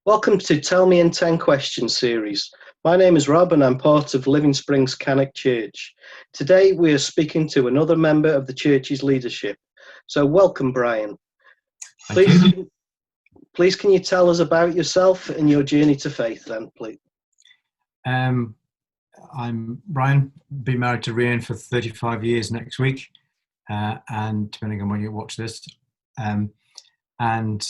Welcome to Tell Me in 10 Questions series. My name is Rob and I'm part of Living Springs Cannock Church. Today we are speaking to another member of the church's leadership. So welcome, Brian. Thank you. Please can you tell us about yourself and your journey to faith then, please? I'm Brian, been married to Rian for 35 years next week, and depending on when you watch this, and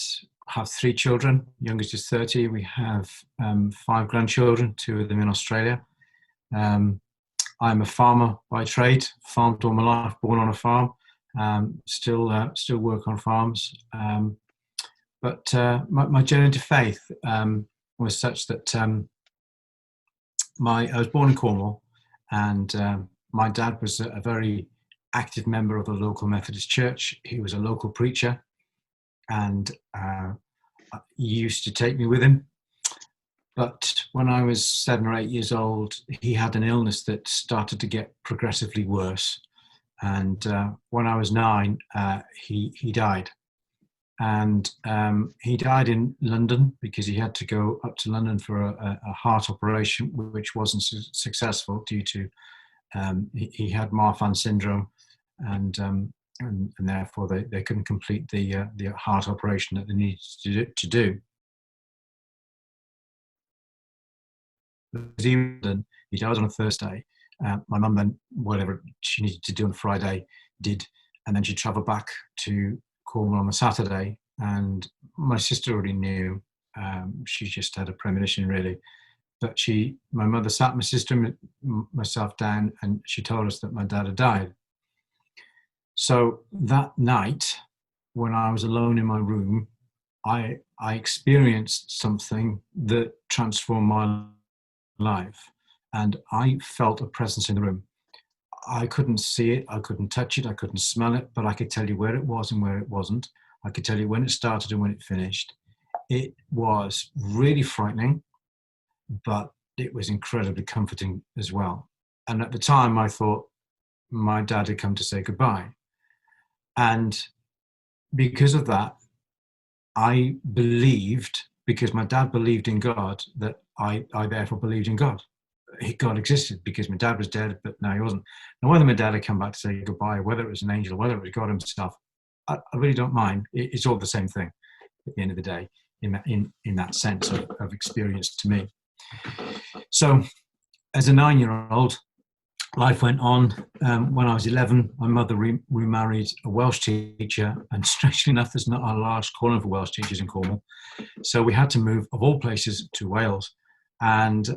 have 3 children. Youngest is 30. We have 5 grandchildren, 2 of them in Australia. I'm a farmer by trade, farmed all my life, born on a farm, still work on farms. But my journey to faith was such that I was born in Cornwall, and my dad was a very active member of a local Methodist church. He was a local preacher, and he used to take me with him. But when I was 7 or 8 years old, he had an illness that started to get progressively worse. And when I was 9, he died. And he died in London because he had to go up to London for a heart operation, which wasn't successful due to he had Marfan syndrome, and therefore they couldn't complete the heart operation that they needed to do. He died on a Thursday. My mum then, whatever she needed to do on a Friday, did, and then she travelled back to Cornwall on a Saturday, and my sister already knew. She just had a premonition, really. But my mother sat my sister and myself down, and she told us that my dad had died. So that night, when I was alone in my room, I experienced something that transformed my life, and I felt a presence in the room. I couldn't see it, I couldn't touch it, I couldn't smell it, but I could tell you where it was and where it wasn't. I could tell you when it started and when it finished. It was really frightening, but it was incredibly comforting as well. And at the time I thought my dad had come to say goodbye. And because of that, I believed, because my dad believed in God, that I therefore believed in God. God existed because my dad was dead, but now he wasn't. Now, whether my dad had come back to say goodbye, whether it was an angel, whether it was God himself, I really don't mind. It's all the same thing at the end of the day, in that sense of experience to me. So, as a 9-year-old, life went on. When I was 11, my mother remarried a Welsh teacher, and strangely enough, there's not a large calling for Welsh teachers in Cornwall. So we had to move, of all places, to Wales. And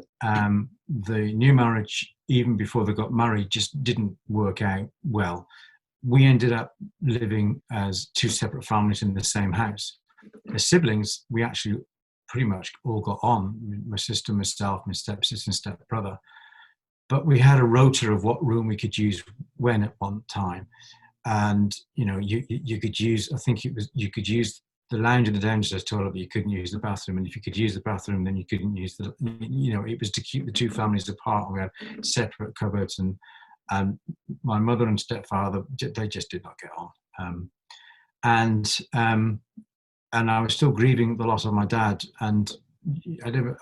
the new marriage, even before they got married, just didn't work out well. We ended up living as 2 separate families in the same house. As siblings, we actually pretty much all got on. My sister, myself, my stepsister and stepbrother. But we had a rota of what room we could use when at one time. And, you could use, I think you could use the lounge and the downstairs toilet, but you couldn't use the bathroom. And if you could use the bathroom, then you couldn't use it was to keep the 2 families apart. We had separate cupboards, and my mother and stepfather, they just did not get on. And I was still grieving the loss of my dad, and I never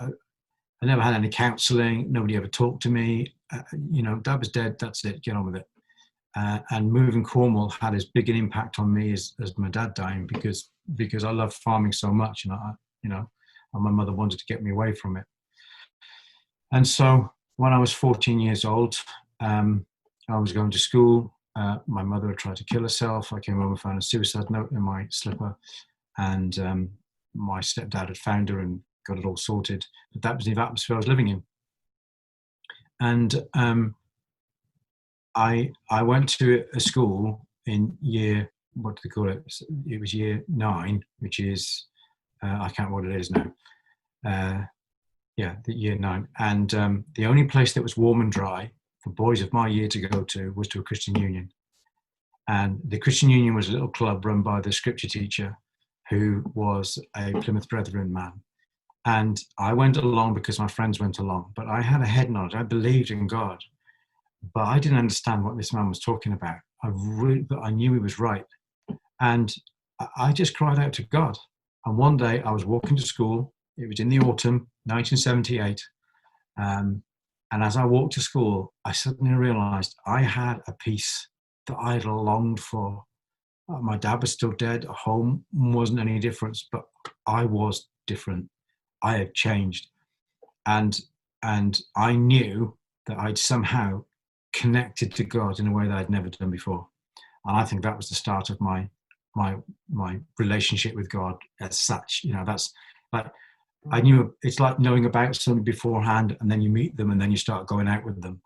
had any counselling. Nobody ever talked to me. Dad was dead. That's it. Get on with it. And moving Cornwall had as big an impact on me as my dad dying, because I loved farming so much, and and my mother wanted to get me away from it. And so when I was 14 years old, I was going to school. My mother had tried to kill herself. I came home and found a suicide note in my slipper, and my stepdad had found her and got it all sorted. But that was the atmosphere I was living in. And I went to a school in year, what do they call it? It was year 9, which is, I can't remember what it is now. The year 9. And the only place that was warm and dry for boys of my year to go to was to a Christian Union. And the Christian Union was a little club run by the scripture teacher, who was a Plymouth Brethren man. And I went along because my friends went along, but I had a head nod. I believed in God, but I didn't understand what this man was talking about. But I knew he was right. And I just cried out to God. And one day I was walking to school It was in the autumn, 1978. And as I walked to school, I suddenly realized I had a peace that I had longed for. My dad was still dead. Home wasn't any difference, but I was different. I had changed. And I knew that I'd somehow connected to God in a way that I'd never done before. And I think that was the start of my relationship with God as such. That's like, I knew it's like knowing about somebody beforehand, and then you meet them and then you start going out with them.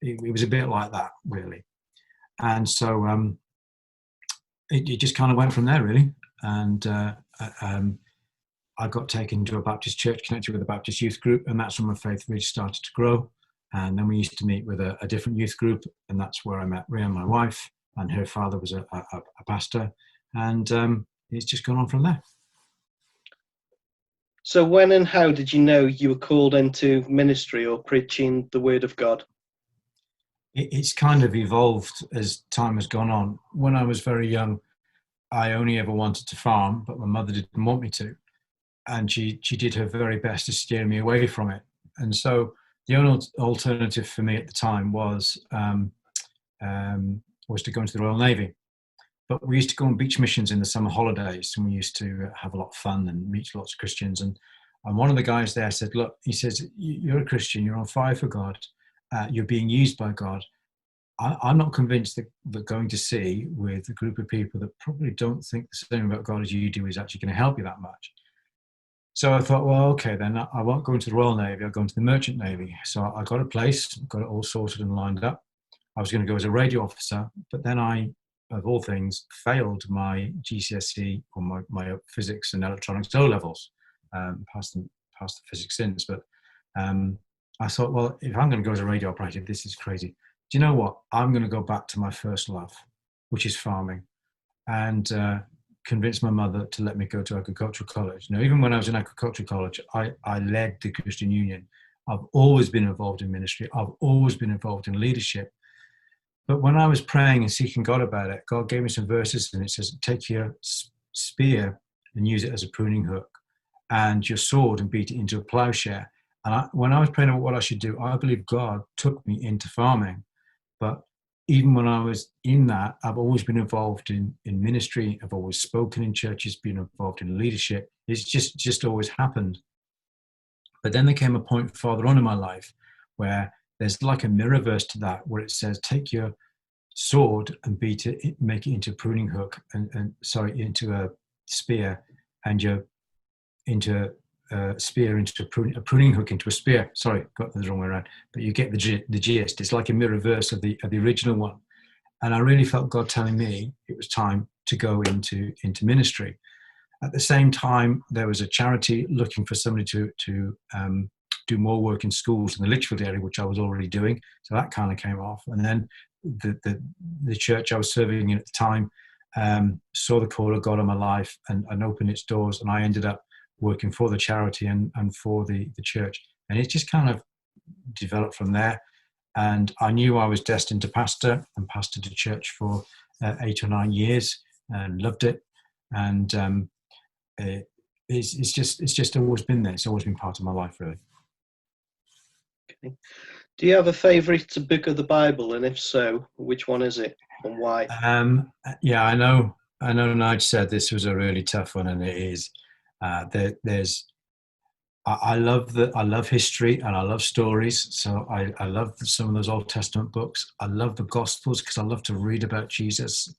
It was a bit like that, really. And so it just kind of went from there, really. And I got taken to a Baptist church, connected with a Baptist youth group, and that's when my faith really started to grow. And then we used to meet with a different youth group, and that's where I met Ria, my wife, and her father was a pastor. And it's just gone on from there. So when and how did you know you were called into ministry or preaching the word of God? It's kind of evolved as time has gone on. When I was very young, I only ever wanted to farm, but my mother didn't want me to. And she did her very best to steer me away from it. And so the only alternative for me at the time was to go into the Royal Navy. But we used to go on beach missions in the summer holidays, and we used to have a lot of fun and meet lots of Christians. And one of the guys there said, look, he says, you're a Christian, you're on fire for God, you're being used by God. I'm not convinced that going to sea with a group of people that probably don't think the same about God as you do is actually going to help you that much. So I thought, well, okay, then I won't go into the Royal Navy, I'll go into the Merchant Navy. So I got a place, got it all sorted and lined up. I was going to go as a radio officer, but then I, of all things, failed my GCSE or my physics and electronics O levels. Passed the physics since, but I thought, well, if I'm going to go as a radio operator, this is crazy. Do you know what? I'm going to go back to my first love, which is farming, and convinced my mother to let me go to agricultural college. Now, even when I was in agricultural college, I led the Christian Union. I've always been involved in ministry. I've always been involved in leadership. But when I was praying and seeking God about it, God gave me some verses, and it says, take your spear and use it as a pruning hook, and your sword and beat it into a plowshare. And when I was praying about what I should do, I believe God took me into farming. But even when I was in that, I've always been involved in ministry. I've always spoken in churches, been involved in leadership. It's just always happened. But then there came a point farther on in my life where there's like a mirror verse to that, where it says, take your sword and beat it, make it into a pruning hook, into a spear, and into a spear into a pruning hook into a spear. Sorry, got the wrong way around. But you get the gist. It's like a mirror verse of the original one. And I really felt God telling me it was time to go into ministry. At the same time, there was a charity looking for somebody to do more work in schools in the Lichfield area, which I was already doing. So that kind of came off. And then the church I was serving in at the time saw the call of God on my life and opened its doors. And I ended up working for the charity and for the church. And it just kind of developed from there. And I knew I was destined to pastor, and pastored the church for 8 or 9 years and loved it. And it's just always been there. It's always been part of my life, really. Okay. Do you have a favourite book of the Bible? And if so, which one is it and why? Yeah, I know Nigel said this was a really tough one, and it is. I love history and I love stories. So I love some of those Old Testament books. I love the Gospels because I love to read about Jesus.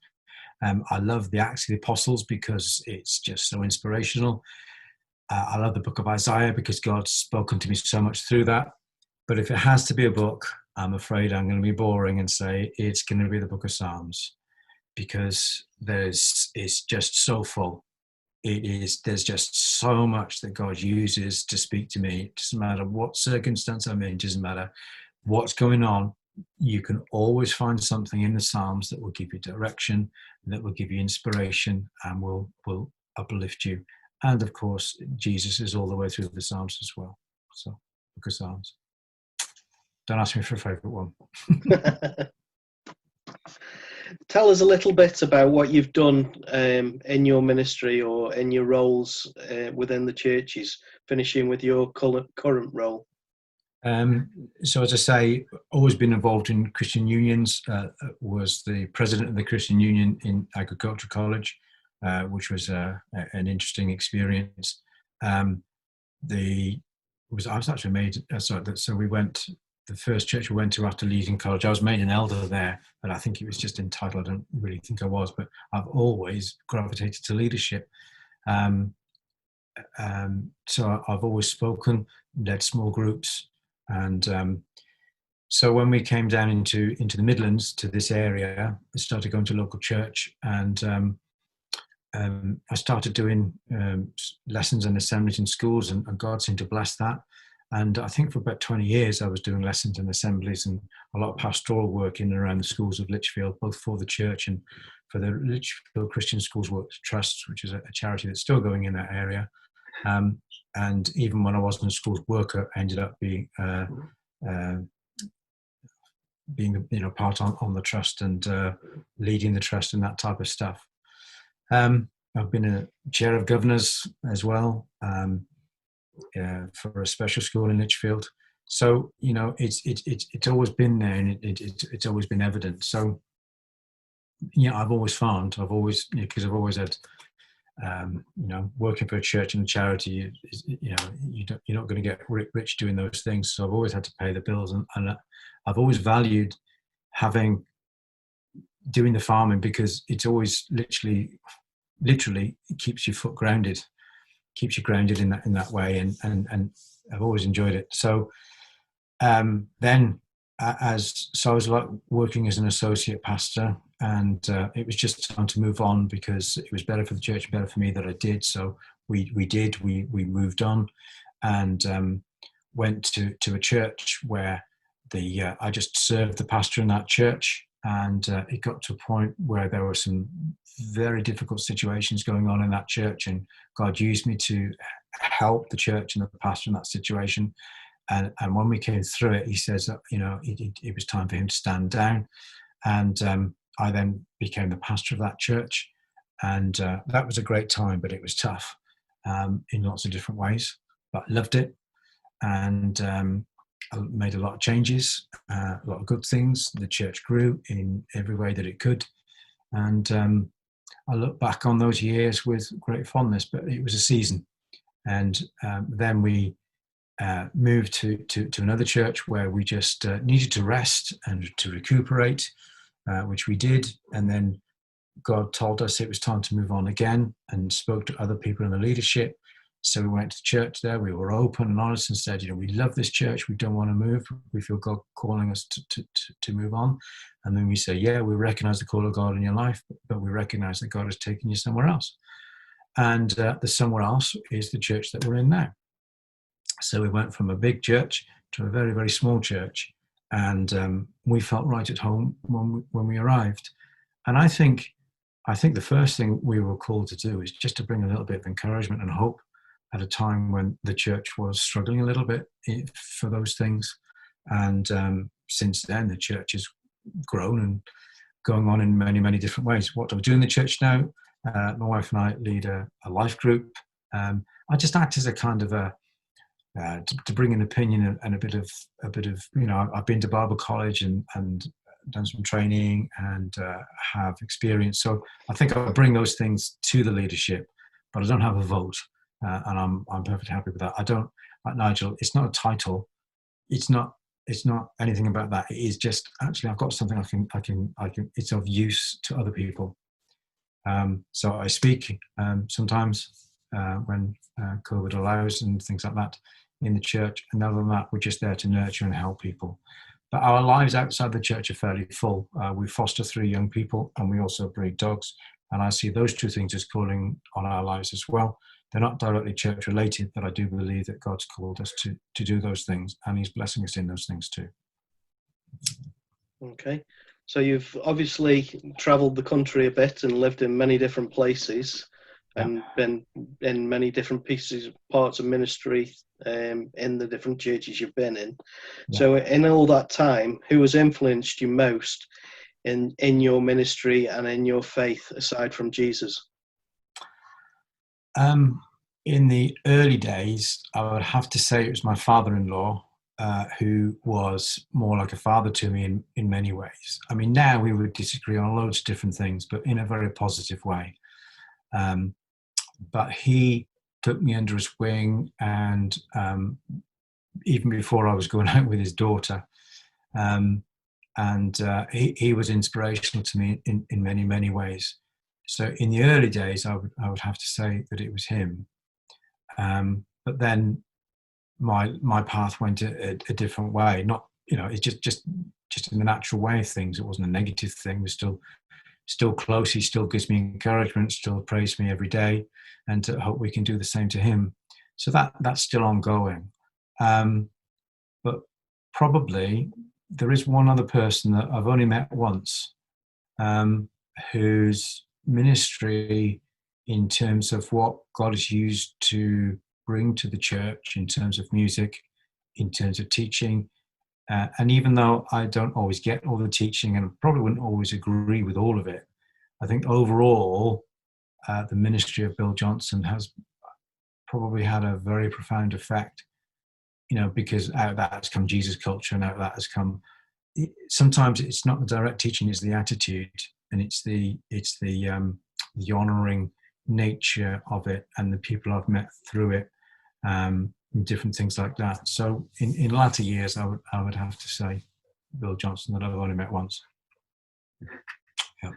I love the Acts of the Apostles because it's just so inspirational. I love the book of Isaiah because God's spoken to me so much through that. But if it has to be a book, I'm afraid I'm going to be boring and say it's going to be the book of Psalms, because it's just so full. There's just so much that God uses to speak to me. It doesn't matter what circumstance I'm in, it doesn't matter what's going on. You can always find something in the Psalms that will give you direction, that will give you inspiration, and will uplift you. And of course, Jesus is all the way through the Psalms as well. So, book of Psalms. Don't ask me for a favourite one. Tell us a little bit about what you've done in your ministry or in your roles within the churches, finishing with your current role. So as I say, always been involved in Christian unions, was the president of the Christian Union in Agricultural College, which was an interesting experience. I was actually made, so we went, the first church we went to after leaving college, I was made an elder there, but I think it was just entitled. I don't really think I was, but I've always gravitated to leadership. So I've always spoken, led small groups, and so when we came down into the Midlands, to this area, I started going to local church, and I started doing lessons and assemblies in schools, and God seemed to bless that. And I think for about 20 years I was doing lessons and assemblies and a lot of pastoral work in and around the schools of Lichfield, both for the church and for the Lichfield Christian Schools Work Trust, which is a charity that's still going in that area. And even when I wasn't a schools worker, I ended up being part on the trust and leading the trust and that type of stuff. I've been a chair of governors as well for a special school in Lichfield. So it's always been there, and it's always been evident. So I've always because I've always had working for a church and a charity, you're not going to get rich doing those things. So I've always had to pay the bills, and I've always valued doing the farming, because it's always literally it keeps your foot grounded, keeps you grounded in that way, and I've always enjoyed it. So then I was like working as an associate pastor, and it was just time to move on, because it was better for the church, better for me that I did. So we moved on, and went to a church where I just served the pastor in that church, and it got to a point where there were some very difficult situations going on in that church, and God used me to help the church and the pastor in that situation. And when we came through it, he says that it was time for him to stand down, and I then became the pastor of that church, and that was a great time, but it was tough in lots of different ways. But I loved it, and I made a lot of changes, a lot of good things. The church grew in every way that it could, and I look back on those years with great fondness. But it was a season, and then we moved to another church where we just needed to rest and to recuperate, which we did. And then God told us it was time to move on again, and spoke to other people in the leadership. So we went to church there. We were open and honest and said, we love this church. We don't want to move. We feel God calling us to move on. And then we say, we recognize the call of God in your life, but we recognize that God has taken you somewhere else. And the somewhere else is the church that we're in now. So we went from a big church to a very, very small church, and we felt right at home when we arrived. And I think the first thing we were called to do is just to bring a little bit of encouragement and hope at a time when the church was struggling a little bit for those things. And since then, the church has grown and going on in many, many different ways. What do we do in the church now? My wife and I lead a life group. I just act as a kind of to bring an opinion and a bit of I've been to Bible college and done some training and have experience. So I think I bring those things to the leadership, but I don't have a vote, and I'm perfectly happy with that. I don't, like Nigel. It's not a title. It's not anything about that. It is just actually I've got something I can. It's of use to other people. So I speak sometimes when COVID allows and things like that in the church. And other than that, we're just there to nurture and help people. But our lives outside the church are fairly full. We foster 3 young people, and we also breed dogs. And I see those 2 things as calling on our lives as well. They're not directly church related, but I do believe that God's called us to do those things, and he's blessing us in those things too. Okay. So you've obviously travelled the country a bit and lived in many different places, and been in many different parts of ministry in the different churches you've been in. Yeah. So in all that time, who has influenced you most in your ministry and in your faith aside from Jesus? In the early days, I would have to say it was my father-in-law who was more like a father to me in many ways. I mean, now we would disagree on loads of different things, but in a very positive way. But he took me under his wing, and even before I was going out with his daughter, he was inspirational to me in many, many ways. So in the early days, I would have to say that it was him. But then my path went a different way. Not, it's just in the natural way of things. It wasn't a negative thing. We're still close. He still gives me encouragement, still prays me every day, and I hope we can do the same to him. So that's still ongoing. But probably there is one other person that I've only met once, whose ministry in terms of what God has used to bring to the church in terms of music, in terms of teaching, and even though I don't always get all the teaching and probably wouldn't always agree with all of it, I think overall the ministry of Bill Johnson has probably had a very profound effect, because out of that has come Jesus culture, and out of that has come, sometimes it's not the direct teaching, it's the attitude, and it's the honouring nature of it, and the people I've met through it, different things like that. So in latter years, I would have to say Bill Johnson, that I've only met once. Yeah.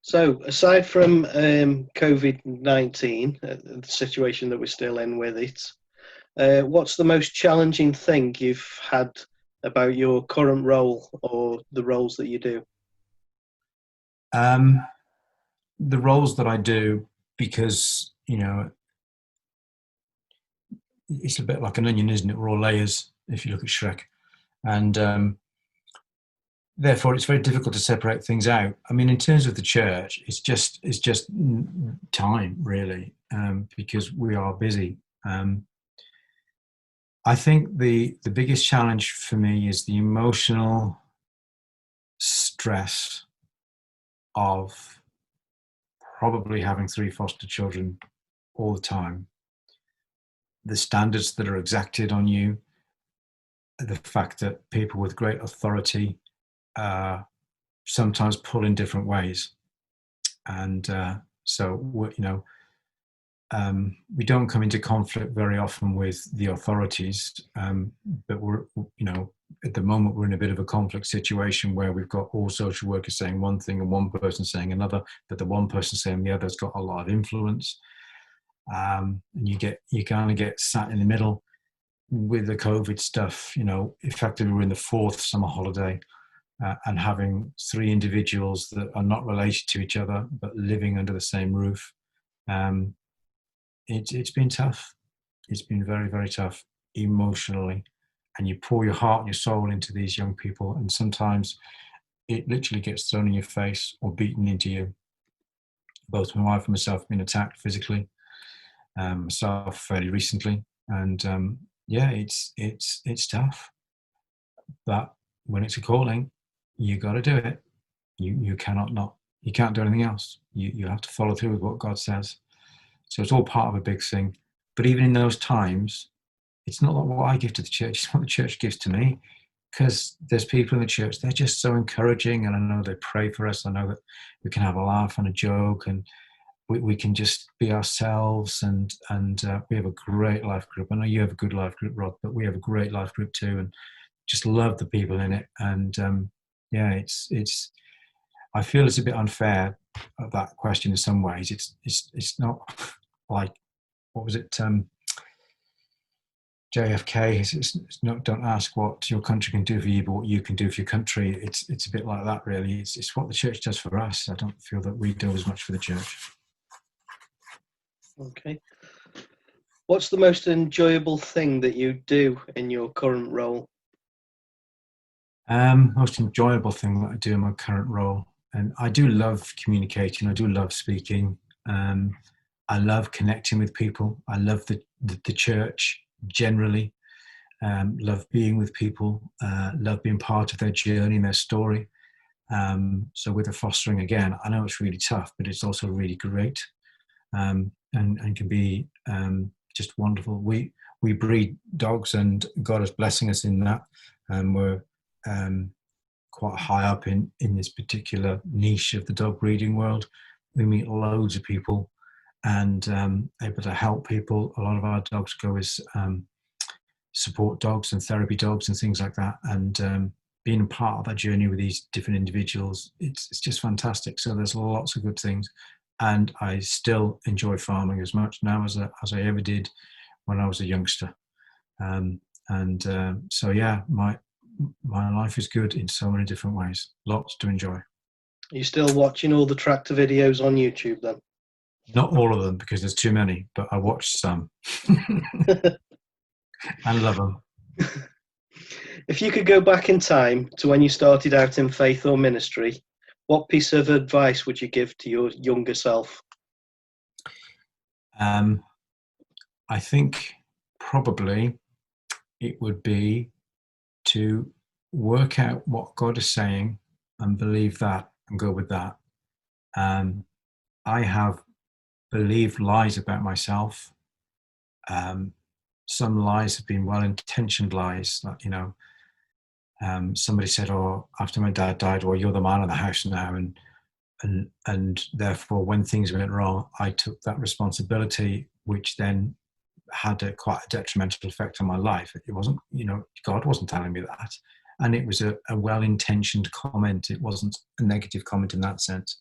So aside from COVID-19, the situation that we're still in with it, what's the most challenging thing you've had about your current role or the roles that you do? The roles that I do, because, it's a bit like an onion, isn't it? We're all layers, if you look at Shrek. And therefore, it's very difficult to separate things out. I mean, in terms of the church, it's just time, really, because we are busy. I think the biggest challenge for me is the emotional stress of probably having 3 foster children all the time. The standards that are exacted on you, the fact that people with great authority sometimes pull in different ways. And so, we don't come into conflict very often with the authorities, but we're, at the moment we're in a bit of a conflict situation where we've got all social workers saying one thing and one person saying another, but the one person saying the other's got a lot of influence. And you kind of get sat in the middle with the COVID stuff. Effectively we're in the 4th summer holiday, and having 3 individuals that are not related to each other but living under the same roof. It's been tough. It's been very, very tough emotionally. And you pour your heart and your soul into these young people, and sometimes it literally gets thrown in your face or beaten into you. Both my wife and myself have been attacked physically, myself fairly recently. And it's tough. But when it's a calling, you got to do it. You cannot not. You can't do anything else. You have to follow through with what God says. So it's all part of a big thing. But even in those times, it's not like what I give to the church, it's what the church gives to me. Because there's people in the church, they're just so encouraging, and I know they pray for us. I know that we can have a laugh and a joke, and we can just be ourselves, and we have a great life group. I know you have a good life group, Rod, but we have a great life group too, and just love the people in it. And it's I feel it's a bit unfair of that question in some ways. It's not like, what was it, JFK, it's not, don't ask what your country can do for you, but what you can do for your country. It's a bit like that, really. It's what the church does for us. I don't feel that we do as much for the church. Okay. What's the most enjoyable thing that you do in your current role? Most enjoyable thing that I do in my current role, and I do love communicating. I do love speaking. I love connecting with people. I love the church generally. Love being with people. Love being part of their journey and their story. So with the fostering, again, I know it's really tough, but it's also really great, and can be just wonderful. We breed dogs, and God is blessing us in that. We're quite high up in this particular niche of the dog breeding world. We meet loads of people and able to help people. A lot of our dogs go as support dogs and therapy dogs and things like that. And being part of that journey with these different individuals, it's just fantastic. So there's lots of good things. And I still enjoy farming as much now as I ever did when I was a youngster. So yeah, my life is good in so many different ways. Lots to enjoy. Are you still watching all the tractor videos on YouTube then? Not all of them, because there's too many, but I watch some. I love them. If you could go back in time to when you started out in faith or ministry, what piece of advice would you give to your younger self? I think probably it would be to work out what God is saying and believe that and go with that. I have believed lies about myself. Some lies have been well-intentioned lies, like, somebody said, "Oh, after my dad died, well, you're the man of the house now," and therefore, when things went wrong, I took that responsibility, which then had quite a detrimental effect on my life. It wasn't, God wasn't telling me that, and it was a well-intentioned comment. It wasn't a negative comment in that sense,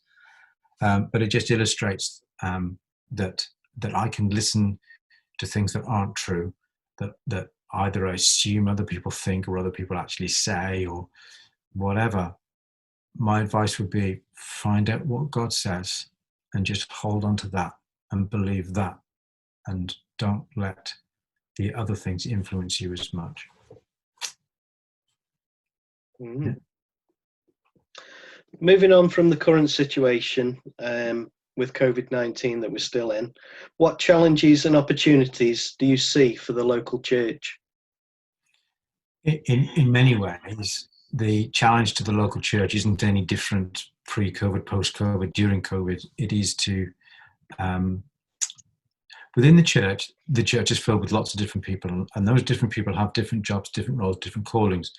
but it just illustrates that I can listen to things that aren't true, that either I assume other people think or other people actually say or whatever. My advice would be find out what God says and just hold on to that and believe that, and don't let the other things influence you as much. Mm. Moving on from the current situation with COVID-19 that we're still in, what challenges and opportunities do you see for the local church? In many ways, the challenge to the local church isn't any different pre-COVID, post-COVID, during COVID. It is to, within the church is filled with lots of different people, and those different people have different jobs, different roles, different callings.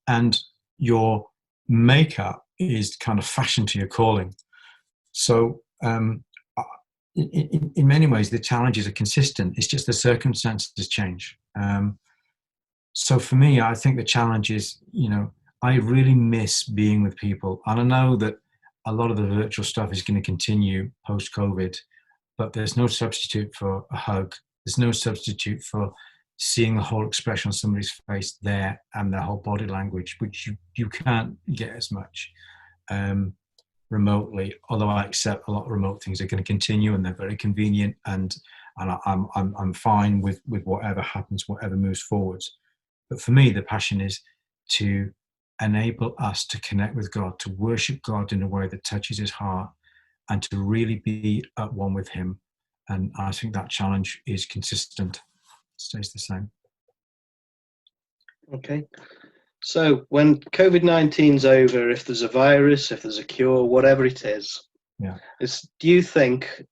And your makeup is kind of fashioned to your calling. So in many ways, the challenges are consistent. It's just the circumstances change. So for me, I think the challenge is, I really miss being with people. And I know that a lot of the virtual stuff is going to continue post-COVID, but there's no substitute for a hug. There's no substitute for seeing the whole expression on somebody's face there and their whole body language, which you can't get as much remotely. Although I accept a lot of remote things are going to continue and they're very convenient, and I'm fine with whatever happens, whatever moves forwards. But for me, the passion is to enable us to connect with God, to worship God in a way that touches his heart, and to really be at one with him. And I think that challenge is consistent, stays the same. Okay. So when COVID-19's over, if there's a virus, if there's a cure, whatever it is, yeah, do you think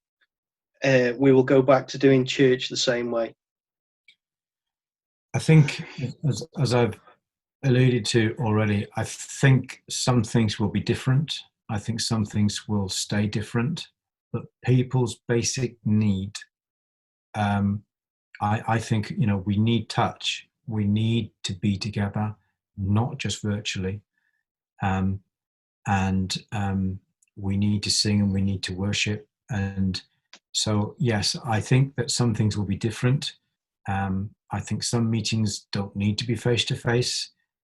we will go back to doing church the same way? I think, as I've alluded to already, I think some things will be different. I think some things will stay different, but people's basic need, I think, we need touch. We need to be together, not just virtually. We need to sing and we need to worship. And so, yes, I think that some things will be different. I think some meetings don't need to be face-to-face.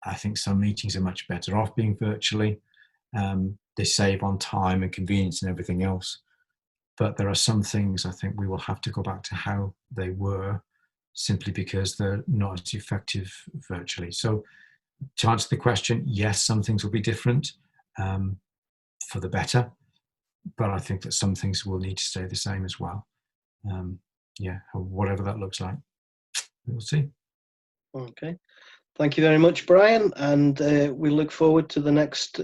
I think some meetings are much better off being virtually. They save on time and convenience and everything else. But there are some things I think we will have to go back to how they were, simply because they're not as effective virtually. So to answer the question, yes, some things will be different for the better, but I think that some things will need to stay the same as well. Whatever that looks like, we'll see. Okay. Thank you very much, Brian, and we look forward to the next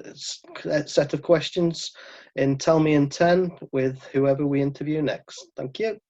set of questions in Tell Me in 10 with whoever we interview next. Thank you.